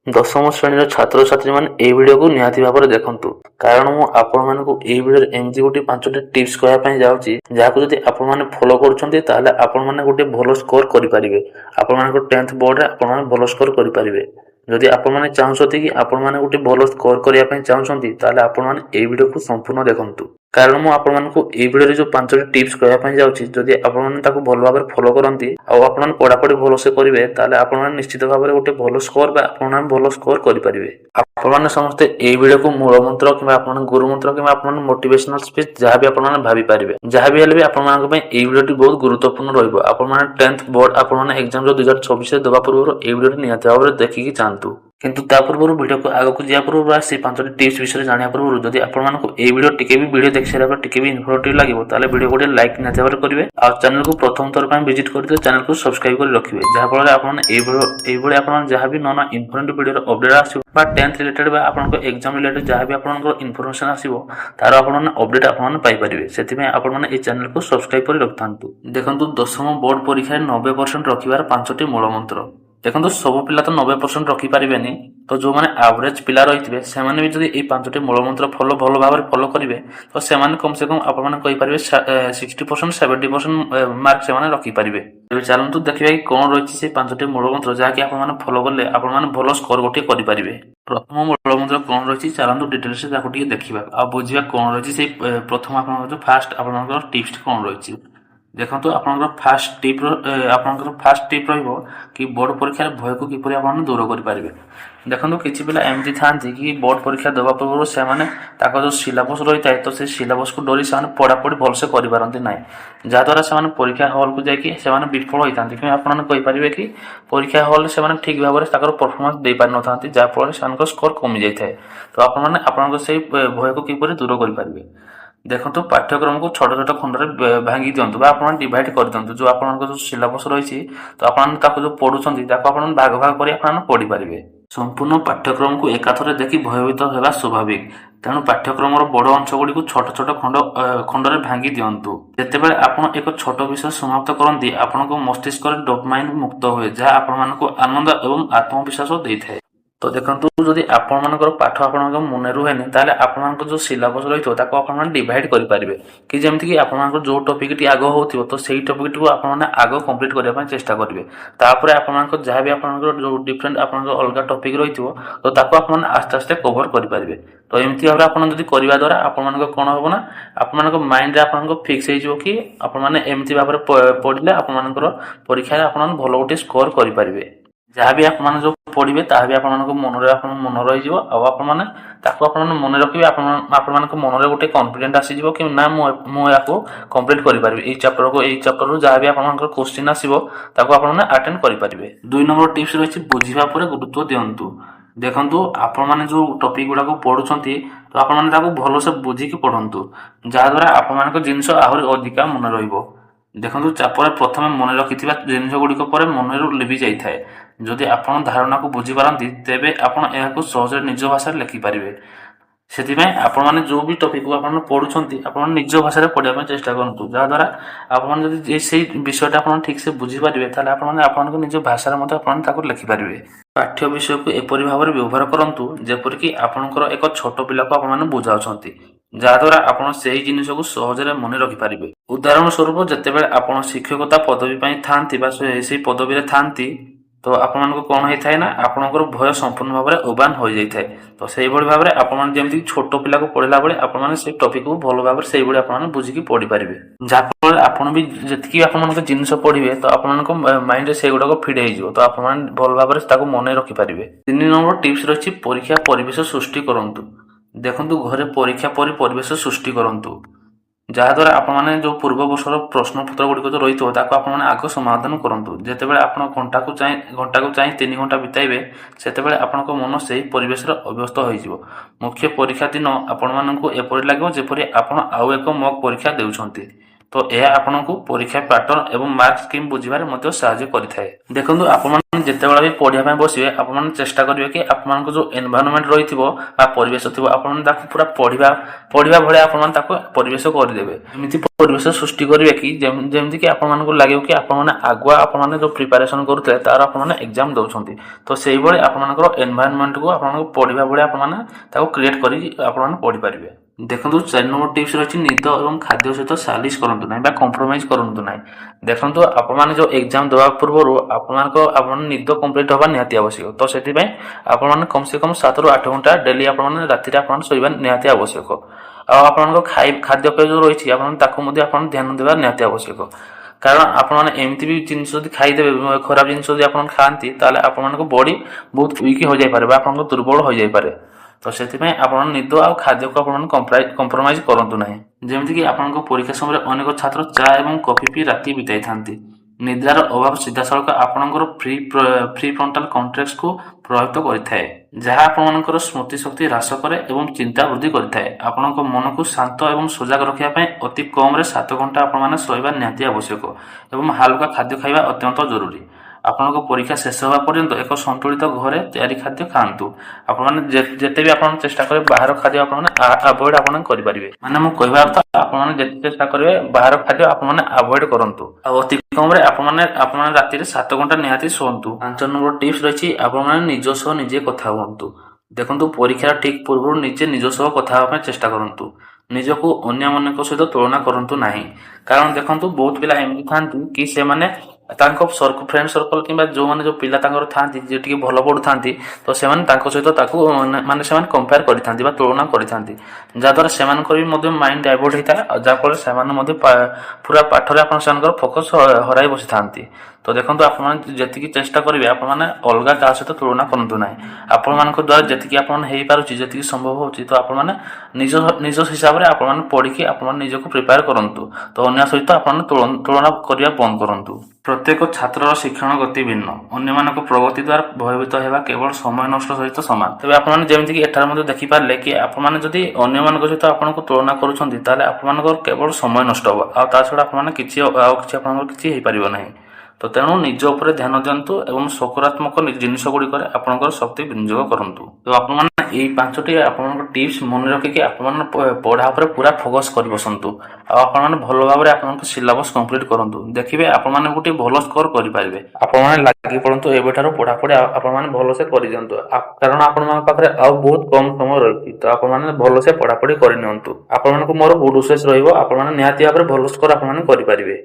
ଦଶମ ଶ୍ରେଣୀର ଛାତ୍ରଛାତ୍ରୀମାନେ ଏହି ଭିଡ଼ିଓକୁ ନିହାତି ଭାବରେ ଦେଖନ୍ତୁ, କାରଣ ମୁଁ ଆପଣମାନଙ୍କୁ ଏହି ଭିଡ଼ିଓରେ ଏମିତି ଗୋଟିଏ 5ଟି ଟିପ୍ସ କହିବା ପାଇଁ ଯାଉଛି, ଯାହାକୁ ଯଦି ଆପଣମାନେ ଫଲୋ କରୁଛନ୍ତି ତାହେଲେ ଆପଣମାନେ ଗୋଟିଏ ଭଲ ସ୍କୋର କରିପାରିବେ। ଆପଣମାନଙ୍କ 10th ବୋର୍ଡରେ ଆପଣମାନେ ଭଲ ସ୍କୋର କରିପାରିବେ। ଯଦି ଆପଣମାନେ ଚାହୁଁଛନ୍ତି କି ଆପଣମାନେ ଗୋଟିଏ ଭଲ ସ୍କୋର କରିବା ପାଇଁ ଚାହୁଁଛନ୍ତି, ତାହେଲେ ଆପଣମାନେ ଏହି ଭିଡ଼ିଓକୁ ସମ୍ପୂର୍ଣ୍ଣ ଦେଖନ୍ତୁ। କାରଣ ମୁଁ ଆପଣମାନଙ୍କୁ ଏହି ଭିଡ଼ିଓରେ ଯେଉଁ 5ଟି ଟିପ୍ସ କହିବା ପାଇଁ ଯାଉଛି, ଯଦି ଆପଣମାନେ ତାକୁ ଭଲ ଭାବରେ ଫଲୋ କରନ୍ତି ଆଉ ଆପଣମାନେ ପଢ଼ାପଢ଼ି ଭଲସେ କରିବେ, ତାହେଲେ ଆପଣମାନେ ନିଶ୍ଚିତ ଭାବରେ ଗୋଟିଏ ଭଲ ସ୍କୋର ବା ଆପଣମାନେ ଭଲ ସ୍କୋର କରିପାରିବେ। ଆପଣମାନେ ସମସ୍ତେ ଏହି ଭିଡ଼ିଓକୁ ମୂଳମନ୍ତ୍ର କିମ୍ବା ଆପଣଙ୍କ ଗୁରୁମନ୍ତ୍ର କିମ୍ବା ଆପଣଙ୍କ ମୋଟିଭେସନାଲ ସ୍ପିଚ୍ ଯାହା ବି ଆପଣମାନେ ଭାବିପାରିବେ। ଯାହା ବି ହେଲେ ବି ଆପଣମାନଙ୍କ ପାଇଁ ଏହି ଭିଡ଼ିଓଟି ବହୁତ ଗୁରୁତ୍ୱପୂର୍ଣ୍ଣ ରହିବ। ଆପଣମାନେ 10th ବୋର୍ଡ ଆପଣମାନେ ଏକ୍ଜାମ ଯେଉଁ 2024ରେ ଦେବା ପୂର୍ବରୁ ଏହି ଭିଡ଼ିଓଟି ନିହାତି ଭାବରେ ଦେଖିକି ଯାଆନ୍ତୁ। କିନ୍ତୁ ତା ପୂର୍ବରୁ ଭିଡ଼ିଓକୁ ଆଗକୁ ଯିବା ପୂର୍ବରୁ ବା ସେହି 5ଟି ଟିପ୍ସ ବିଷୟରେ ଜାଣିବା ପୂର୍ବରୁ ଯଦି ଆପଣମାନଙ୍କୁ ଏହି ଭିଡ଼ିଓ ଭିଡ଼ିଓ ଦେଖି ସାରିବା ପରେ ଟିକେ ବି ଇନଫର୍ମେଟିଭ ଲାଗିବ, ତାହେଲେ ଭିଡ଼ିଓ ଗୋଟେ ଲାଇକ୍ ନିହାତି ଭାବରେ କରିବେ ଆଉ ଚ୍ୟାନେଲକୁ ପ୍ରଥମ ଥର ପାଇଁ ଭିଜିଟ୍ କରିଥିଲେ ଚ୍ୟାନେଲକୁ ସବସ୍କ୍ରାଇବ କରି ରଖିବେ, ଯାହାଫଳରେ ଆପଣମାନେ এইଭଳି ଆପଣ ଯାହା ବି ନୂଆ ଇନଫର୍ମେଟିଭ ଭିଡ଼ିଓର ଅପଡେଟ୍ ଆସିବ ବା 10th ରିଲେଟେଡ୍ ବା ଆପଣଙ୍କ ଏକ୍ଜାମ ରିଲେଟେଡ୍ ଯାହା ବି ଆପଣଙ୍କର ଇନଫର୍ମେସନ୍ ଆସିବ ତାର ଆପଣମାନେ ଅପଡେଟ୍ ଆପଣମାନେ ପାଇପାରିବେ। ସେଥିପାଇଁ ଆପଣମାନେ ଏହି ଚ୍ୟାନେଲକୁ ସବସ୍କ୍ରାଇବ କରି ରଖିଥାନ୍ତୁ। ଦେଖନ୍ତୁ, ଦଶମ ବୋର୍ଡ ପରୀକ୍ଷାରେ 90% ରଖିବାର 5ଟି ମୂଳମନ୍ତ୍ର। ଦେଖନ୍ତୁ, ସବୁ ପିଲା ତ 90% ରଖିପାରିବେନି, ତ ଯେଉଁମାନେ ଆଭରେଜ ପିଲା ରହିଥିବେ ସେମାନେ ବି ଯଦି ଏହି 5ଟି ମୂଳମନ୍ତ୍ର ଭଲ ଭାବରେ ଫଲୋ କରିବେ ତ ସେମାନେ କମ୍ ସେ କମ୍ ଆପଣମାନେ କହିପାରିବେ 60% 70% ମାର୍କ ସେମାନେ ରଖିପାରିବେ। ଏବେ ଚାଲନ୍ତୁ ଦେଖିବା କି କ'ଣ ରହିଛି ସେହି 5ଟି ମୂଳମନ୍ତ୍ର ଯାହାକି ଆପଣମାନେ ଫଲୋ କଲେ ଆପଣମାନେ ଭଲ ସ୍କୋର ଗୋଟିଏ କରିପାରିବେ। ପ୍ରଥମ ମୂଳମନ୍ତ୍ର କ'ଣ ରହିଛି ଚାଲନ୍ତୁ ଡିଟେଲ୍ସରେ ତାକୁ ଟିକେ ଦେଖିବା ଆଉ ବୁଝିବା କ'ଣ ରହିଛି। ସେଇ ପ୍ରଥମ ଆପଣଙ୍କର ଯେଉଁ ଫାଷ୍ଟ ଆପଣଙ୍କର ଟିପ୍ସ କ'ଣ ରହିଛି। ଦେଖନ୍ତୁ, ଆପଣଙ୍କର ଫାଷ୍ଟ ଟିପ୍ ରହିବ କି ବୋର୍ଡ ପରୀକ୍ଷାର ଭୟକୁ କିପରି ଆପଣ ଦୂର କରିପାରିବେ। ଦେଖନ୍ତୁ, କିଛି ପିଲା ଏମିତି ଥାଆନ୍ତି କି ବୋର୍ଡ ପରୀକ୍ଷା ଦେବା ପୂର୍ବରୁ ସେମାନେ ତାଙ୍କର ଯେଉଁ ସିଲାବସ୍ ରହିଥାଏ ତ ସେହି ସିଲାବସ୍କୁ ଡରି ସେମାନେ ପଢ଼ାପଢ଼ି ଭଲସେ କରିପାରନ୍ତି ନାହିଁ, ଯାହାଦ୍ୱାରା ସେମାନେ ପରୀକ୍ଷା ହଲ୍କୁ ଯାଇକି ସେମାନେ ବିଫଳ ହୋଇଥାନ୍ତି। କିନ୍ତୁ ଆପଣମାନେ କହିପାରିବେ କି ପରୀକ୍ଷା ହଲ୍ରେ ସେମାନେ ଠିକ୍ ଭାବରେ ତାଙ୍କର ପରଫର୍ମାନ୍ସ ଦେଇପାରିନଥାନ୍ତି, ଯାହାଫଳରେ ସେମାନଙ୍କର ସ୍କୋର କମିଯାଇଥାଏ। ତ ଆପଣମାନେ ଆପଣଙ୍କ ସେହି ଭୟକୁ କିପରି ଦୂର କରିପାରିବେ। ଦେଖନ୍ତୁ, ପାଠ୍ୟକ୍ରମକୁ ଛୋଟ ଛୋଟ ଖଣ୍ଡରେ ଭାଙ୍ଗି ଦିଅନ୍ତୁ ବା ଆପଣ ଡିଭାଇଡ୍ କରିଦିଅନ୍ତୁ। ଯେଉଁ ଆପଣଙ୍କ ଯେଉଁ ସିଲାବସ୍ ରହିଛି ତ ଆପଣମାନେ ତାକୁ ଯେଉଁ ପଢ଼ୁଛନ୍ତି ତାକୁ ଆପଣମାନେ ଭାଗ କରି ଆପଣମାନେ ପଢ଼ିପାରିବେ। ସମ୍ପୂର୍ଣ୍ଣ ପାଠ୍ୟକ୍ରମକୁ ଏକାଥରେ ଦେଖି ଭୟଭୀତ ହେବା ସ୍ୱାଭାବିକ, ତେଣୁ ପାଠ୍ୟକ୍ରମର ବଡ଼ ଅଂଶଗୁଡ଼ିକୁ ଛୋଟ ଛୋଟ ଖଣ୍ଡରେ ଭାଙ୍ଗି ଦିଅନ୍ତୁ। ଯେତେବେଳେ ଆପଣ ଏକ ଛୋଟ ବିଷୟ ସମାପ୍ତ କରନ୍ତି ଆପଣଙ୍କ ମସ୍ତିଷ୍କରେ ଡୋପାମାଇନ୍ ମୁକ୍ତ ହୁଏ, ଯାହା ଆପଣମାନଙ୍କୁ ଆନନ୍ଦ ଏବଂ ଆତ୍ମବିଶ୍ୱାସ ଦେଇଥାଏ। ତ ଦେଖନ୍ତୁ, ଯଦି ଆପଣମାନଙ୍କର ପାଠ ଆପଣଙ୍କ ମନେ ରୁହେନି ତାହେଲେ ଆପଣଙ୍କର ଯେଉଁ ସିଲାବସ୍ ରହିଥିବ ତାକୁ ଆପଣମାନେ ଡିଭାଇଡ୍ କରିପାରିବେ। କି ଯେମିତିକି ଆପଣଙ୍କର ଯେଉଁ ଟପିକ୍ଟି ଆଗ ହେଉଥିବ ତ ସେଇ ଟପିକ୍ଟିକୁ ଆପଣମାନେ ଆଗ କମ୍ପ୍ଲିଟ୍ କରିବା ପାଇଁ ଚେଷ୍ଟା କରିବେ। ତାପରେ ଆପଣଙ୍କର ଯାହା ବି ଆପଣଙ୍କର ଯେଉଁ ଡିଫରେଣ୍ଟ ଆପଣଙ୍କର ଅଲଗା ଟପିକ୍ ରହିଥିବ ତ ତାକୁ ଆପଣମାନେ ଆସ୍ତେ ଆସ୍ତେ କଭର କରିପାରିବେ। ତ ଏମିତି ଭାବରେ ଆପଣ ଯଦି କରିବା ଦ୍ୱାରା ଆପଣମାନଙ୍କ କ'ଣ ହେବ ନା ଆପଣମାନଙ୍କ ମାଇଣ୍ଡରେ ଆପଣଙ୍କ ଫିକ୍ସ ହେଇଯିବ କି ଆପଣମାନେ ଏମିତି ଭାବରେ ପଢ଼ିଲେ ଆପଣମାନଙ୍କର ପରୀକ୍ଷାରେ ଆପଣମାନେ ଭଲ ଗୋଟିଏ ସ୍କୋର କରିପାରିବେ। ଯାହା ବି ଆପଣମାନେ ଯେଉଁ ପଢ଼ିବେ ତାହା ବି ଆପଣମାନଙ୍କ ମନେ ରହିଯିବ ଆଉ ଆପଣମାନେ ତାକୁ ଆପଣମାନେ ମନେ ରଖିବେ। ଆପଣମାନଙ୍କ ମନରେ ଗୋଟେ କନଫିଡେଣ୍ଟ ଆସିଯିବ କି ନା ମୁଁ ଏହାକୁ କମ୍ପ୍ଲିଟ୍ କରିପାରିବି। ଏଇ ଚାପ୍ଟରରୁ ଯାହା ବି ଆପଣଙ୍କର କୋଶ୍ଚିନ୍ ଆସିବ ତାକୁ ଆପଣମାନେ ଆଟେଣ୍ଡ କରିପାରିବେ। 2 ନମ୍ବର ଟିପ୍ସ ରହିଛି ବୁଝିବା ପରେ ଗୁରୁତ୍ୱ ଦିଅନ୍ତୁ। ଦେଖନ୍ତୁ, ଆପଣମାନେ ଯେଉଁ ଟପିକ୍ ଗୁଡ଼ାକୁ ପଢ଼ୁଛନ୍ତି ତ ଆପଣମାନେ ତାକୁ ଭଲସେ ବୁଝିକି ପଢ଼ନ୍ତୁ, ଯାହାଦ୍ୱାରା ଆପଣମାନଙ୍କ ଜିନିଷ ଆହୁରି ଅଧିକା ମନେ ରହିବ। ଦେଖନ୍ତୁ, ଚାପରେ ପ୍ରଥମେ ମନେ ରଖିଥିବା ଜିନିଷ ଗୁଡ଼ିକ ପରେ ମନରୁ ଲିଭି ଯାଇଥାଏ। ଯଦି ଆପଣ ଧାରଣାକୁ ବୁଝିପାରନ୍ତି ତେବେ ଆପଣ ଏହାକୁ ସହଜରେ ନିଜ ଭାଷାରେ ଲେଖିପାରିବେ। ସେଥିପାଇଁ ଆପଣମାନେ ଯେଉଁ ବି ଟପିକ୍କୁ ଆପଣ ପଢ଼ୁଛନ୍ତି ଆପଣ ନିଜ ଭାଷାରେ ପଢ଼ିବା ପାଇଁ ଚେଷ୍ଟା କରନ୍ତୁ, ଯାହାଦ୍ୱାରା ଆପଣମାନେ ଯଦି ସେଇ ବିଷୟଟା ଆପଣ ଠିକ୍ସେ ବୁଝିପାରିବେ ତାହେଲେ ଆପଣମାନେ ଆପଣଙ୍କ ନିଜ ଭାଷାରେ ମଧ୍ୟ ଆପଣ ତାକୁ ଲେଖିପାରିବେ। ପାଠ୍ୟ ବିଷୟକୁ ଏପରି ଭାବରେ ବ୍ୟବହାର କରନ୍ତୁ ଯେପରିକି ଆପଣଙ୍କର ଏକ ଛୋଟ ପିଲାକୁ ଆପଣମାନେ ବୁଝାଉଛନ୍ତି, ଯାହାଦ୍ୱାରା ଆପଣ ସେହି ଜିନିଷକୁ ସହଜରେ ମନେ ରଖିପାରିବେ। ଉଦାହରଣ ସ୍ୱରୂପ, ଯେତେବେଳେ ଆପଣ ଶିକ୍ଷକତା ପଦବୀ ପାଇଁ ଥାଆନ୍ତି ବା ସେହି ପଦବୀରେ ଥାଆନ୍ତି ତ ଆପଣମାନଙ୍କୁ କ'ଣ ହେଇଥାଏ ନା ଆପଣଙ୍କର ଭୟ ସମ୍ପୂର୍ଣ୍ଣ ଭାବରେ ଉବାନ ହୋଇଯାଇଥାଏ। ତ ସେଇଭଳି ଭାବରେ ଆପଣମାନେ ଯେମିତି ଛୋଟ ପିଲାକୁ ପଢ଼ିଲା ବେଳେ ଆପଣମାନେ ସେଇ ଟପିକ୍କୁ ଭଲ ଭାବରେ ସେଇଭଳି ଆପଣମାନେ ବୁଝିକି ପଢ଼ିପାରିବେ, ଯାହାଫଳରେ ଆପଣ ବି ଯେତିକି ଆପଣମାନଙ୍କ ଜିନିଷ ପଢ଼ିବେ ତ ଆପଣମାନଙ୍କ ମାଇଣ୍ଡରେ ସେଗୁଡ଼ାକ ଫିଟ୍ ହେଇଯିବ, ତ ଆପଣମାନେ ଭଲ ଭାବରେ ତାକୁ ମନେ ରଖିପାରିବେ। 3 ନମ୍ବର ଟିପ୍ସ ରହିଛି ପରୀକ୍ଷା ପରିବେଶ ସୃଷ୍ଟି କରନ୍ତୁ। ଦେଖନ୍ତୁ, ଘରେ ପରୀକ୍ଷା ପରି ପରିବେଶ ସୃଷ୍ଟି କରନ୍ତୁ, ଯାହାଦ୍ୱାରା ଆପଣମାନେ ଯେଉଁ ପୂର୍ବ ବର୍ଷର ପ୍ରଶ୍ନପତ୍ର ଗୁଡ଼ିକ ଯେଉଁ ରହିଥିବ ତାକୁ ଆପଣମାନେ ଆଗ ସମାଧାନ କରନ୍ତୁ। ଯେତେବେଳେ ଆପଣ ଘଣ୍ଟାକୁ ଚାହିଁ 3 ଘଣ୍ଟା ବିତାଇବେ ସେତେବେଳେ ଆପଣଙ୍କ ମନ ସେହି ପରିବେଶରେ ଅଭ୍ୟସ୍ତ ହୋଇଯିବ। ମୁଖ୍ୟ ପରୀକ୍ଷା ଦିନ ଆପଣମାନଙ୍କୁ ଏପରି ଲାଗିବ ଯେପରି ଆପଣ ଆଉ ଏକ ମକ୍ ପରୀକ୍ଷା ଦେଉଛନ୍ତି। तो यह आपको परीक्षा पैटर्न एवं मार्क स्कीम बुझे साहाय्य करें। देखो आपने जितेबाला भी पढ़ाई बसवे आप चेष्टा करेंगे कि आप जो एनवायरनमेंट रही परिवेश थी आपड़ा पूरा पढ़ा पढ़ा भाई आप परिवेश करदेवे एमती परिवेश सृष्टि करेंगे कि जमी कि आपको लगे कि आपने आगुआ आपने जो प्रिपेरेसन करुले तार आपने एग्जाम दौरान तो से भाई आप एनवायरनमेंट को आप पढ़ा भाई आपने क्रिएट कर पढ़ी पारे। देखो 4 नंबर टिप्स रही निद और खाद्य सहित सालिश करूँ ना कंप्रोमाइज करूँ ना। देखो आपने जो एग्जाम देवा पूर्व आप निद कंप्लीट हवा निहाती आवश्यक तो से आपने कम से कम 7 ରୁ 8 घंटा डेली आपने राति शोवा निहाती आवश्यक और खाद्यपेय जो रही आप ध्यान देवा निहाती आवश्यक कारण आपने एमती भी जिन खाईदे खराब जिन आप खाती आपको बॉडी बहुत वीक हो जाए आप दुर्बल हो जाए तो से आप निद आ खाद्य को कंप्रोमाइज करूँ ना। जमीक आपको परीक्षा समय अनेक छात्र चा और कॉफी पी राति बिताई था निद्रार अभाव सीधा सड़क आपणकर फ्री फ्रंटाल कॉर्टेक्स को प्रभावित करें जहाँ आपणकर स्मृति शक्ति ह्रास करे और चिंता वृद्धि करें। आपण मन को शांत और सजग रखापी अति कम 7 घंटा आपने शोवा निहाती आवश्यक और हालुका खाद्य खावा अत्यंत जरूरी। आपको परीक्षा शेष होगा पर्यंत एक संतुलित घरे तैयारी खाद्य खातु आपते भी आप चेष्टा करें बाहर खाद्य अवॉइड करेंगे माने मु कहवा अर्थ आपने चेष्टा करेंगे बाहर खाद्य आपने अवॉइड करूँ अति कम आपने राति 7 घंटा निहाती शुंतु। 5 नंबर टिप्स रही आपने निज सह निजे कथा हुंतु। देखो परीक्षा ठीक पूर्व निजे निज सह कथा चेष्टा करूँ निजको अन्य मन सहित तुलना करूँ ना कारण देखो बहुत पिला एमती था कि से माने फ्रेंड सर्कल कि जो मैंने जो पिला था भल पढ़ु था तो से सहित माने से कंपेयर कर तुलना करते जहाद्वारा से माइंड डाइवर्ट होता है जहाँफल से पूरा पाठर आप फोकस हराई बसी था। तो देखो आपकी चेष्टा करेंगे आपने अलग क्या सहित तुलना करूँ ना आपण द्वारा जी आपी संभव हो तो आपने निज हिसाब से आपने पढ़ी आपने निजक प्रिपेयर करूँ तो अन्य सहित आपने तुलना करने बंद करूँ। प्रत्येक छात्र शिक्षण गति भिन्न अन्य प्रगति द्वारा भयभीत होगा केवल समय नष्ट सहित सामान तेज आपने जमीक एठार देखिपारे कि आपने जदि अन्य सहित आपको तुलना करुँच केवल समय नष्ट हो छड़ा आपने किसी ना तो तेणु निज उपर ध्यान दिंतु और सकारात्मक जिनस गुड़िक आपंकर शक्ति विनियोग करूँ। तो आपने 5टी आप टिप्स मन रखिकी आपने पढ़ा पर पूरा फोकस कर बसतु आपने भल भाव में आप सिलेबस कंप्लीट करूँ देखिए आपने गोटे भल स्कोर करेंगे आपने लगी पड़ू एवं पढ़ापढ़ी आपने भलसे कर दिंतु कारण आपरे आउ बहुत कम समय रही तो आपने भलसे पढ़ापढ़ी करनी आपको मोर गुड विशेष रहा निहाती भाव में भल स्कोर आपने करेंगे।